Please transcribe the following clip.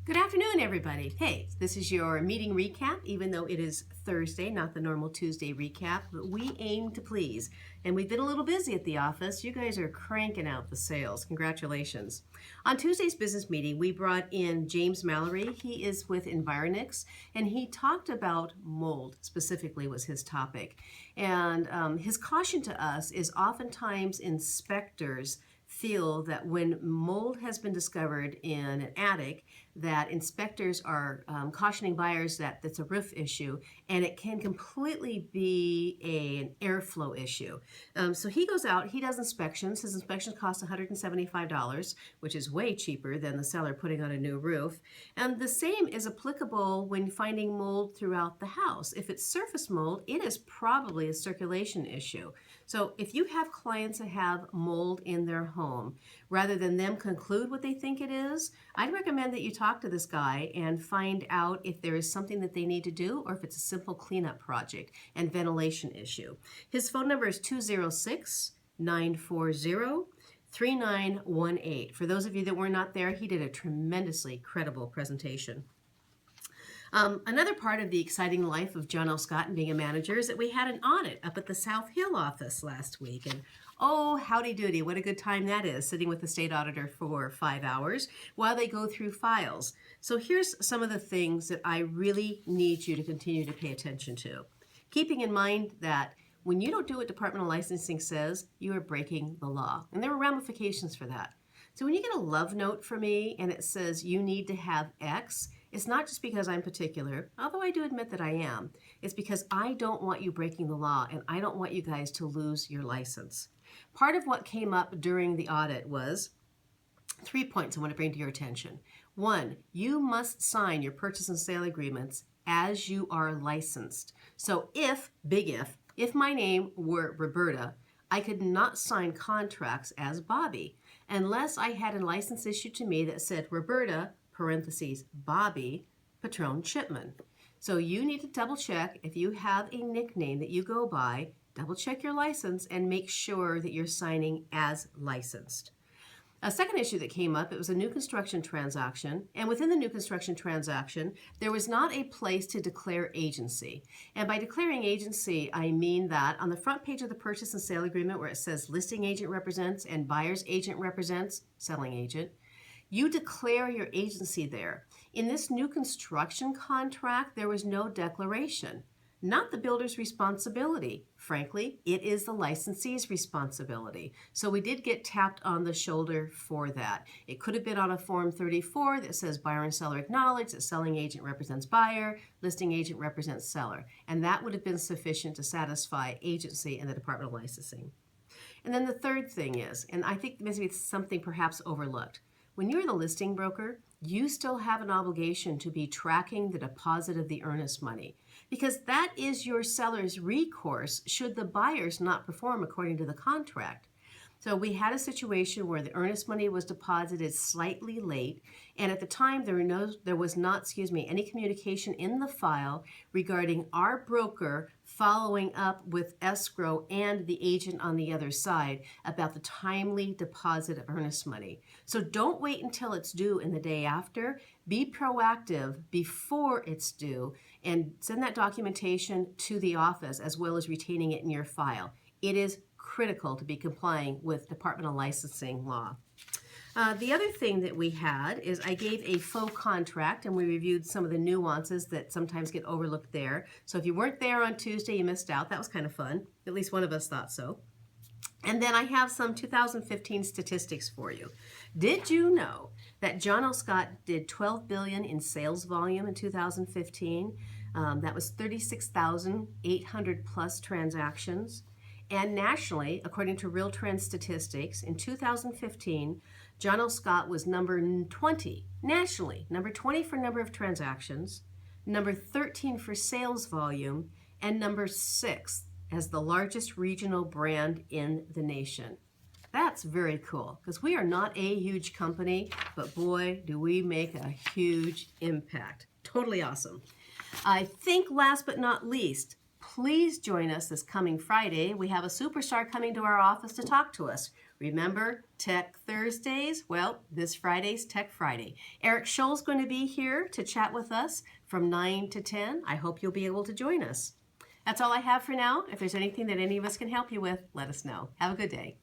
Good afternoon, everybody. Hey, this is your meeting recap, even though it is Thursday, not the normal Tuesday recap, but we aim to please. And we've been a little busy at the office. You guys are cranking out the sales. Congratulations. On Tuesday's business meeting, we brought in James Mallory. He is with Environix, and he talked about mold, specifically was his topic. And his caution to us is oftentimes inspectors feel that when mold has been discovered in an attic, that inspectors are cautioning buyers that that's a roof issue, and it can completely be an airflow issue. So he goes out, he does inspections. His inspections cost $175, which is way cheaper than the seller putting on a new roof. And the same is applicable when finding mold throughout the house. If it's surface mold, it is probably a circulation issue. So if you have clients that have mold in their home, rather than them conclude what they think it is, I'd recommend that you talk to this guy and find out if there is something that they need to do or if it's a simple cleanup project and ventilation issue. His phone number is 206-940-3918. For those of you that were not there, he did a tremendously credible presentation. Another part of the exciting life of John L. Scott and being a manager is that we had an audit up at the South Hill office last week. And oh, howdy doody, what a good time that is, sitting with the state auditor for 5 hours while they go through files. So here's some of the things that I really need you to continue to pay attention to. Keeping in mind that when you don't do what Department of Licensing says, you are breaking the law. And there are ramifications for that. So when you get a love note from me and it says you need to have X, it's not just because I'm particular, although I do admit that I am. It's because I don't want you breaking the law and I don't want you guys to lose your license. Part of what came up during the audit was 3 points I want to bring to your attention. 1, you must sign your purchase and sale agreements as you are licensed. So if, big if my name were Roberta, I could not sign contracts as Bobby unless I had a license issued to me that said Roberta, parentheses, Bobby, Patron Shipman. So you need to double check if you have a nickname that you go by, double check your license and make sure that you're signing as licensed. A second issue that came up, it was a new construction transaction, and within the new construction transaction, there was not a place to declare agency. And by declaring agency, I mean that on the front page of the purchase and sale agreement where it says listing agent represents and buyer's agent represents, selling agent, you declare your agency there. In this new construction contract, there was no declaration. Not the builder's responsibility. Frankly, it is the licensee's responsibility. So we did get tapped on the shoulder for that. It could have been on a Form 34 that says buyer and seller acknowledge that selling agent represents buyer, listing agent represents seller. And that would have been sufficient to satisfy agency and the Department of Licensing. And then the third thing is, and I think maybe it's something perhaps overlooked, when you're the listing broker, you still have an obligation to be tracking the deposit of the earnest money because that is your seller's recourse should the buyers not perform according to the contract. So we had a situation where the earnest money was deposited slightly late, and at the time there was not any communication in the file regarding our broker following up with escrow and the agent on the other side about the timely deposit of earnest money. So don't wait until it's due in the day after. Be proactive before it's due and send that documentation to the office as well as retaining it in your file. It is critical to be complying with Department of Licensing law. The other thing that we had is I gave a faux contract and we reviewed some of the nuances that sometimes get overlooked there. So if you weren't there on Tuesday, you missed out. That was kind of fun. At least one of us thought so. And then I have some 2015 statistics for you. Did you know that John L. Scott did $12 billion in sales volume in 2015? That was 36,800 plus transactions. And nationally, according to Real Trend Statistics, in 2015, John L. Scott was number 20 nationally, number 20 for number of transactions, number 13 for sales volume, and number 6 as the largest regional brand in the nation. That's very cool because we are not a huge company, but boy, do we make a huge impact. Totally awesome. I think last but not least, please join us this coming Friday. We have a superstar coming to our office to talk to us. Remember, Tech Thursdays? Well, this Friday's Tech Friday. Eric Scholl's going to be here to chat with us from 9 to 10. I hope you'll be able to join us. That's all I have for now. If there's anything that any of us can help you with, let us know. Have a good day.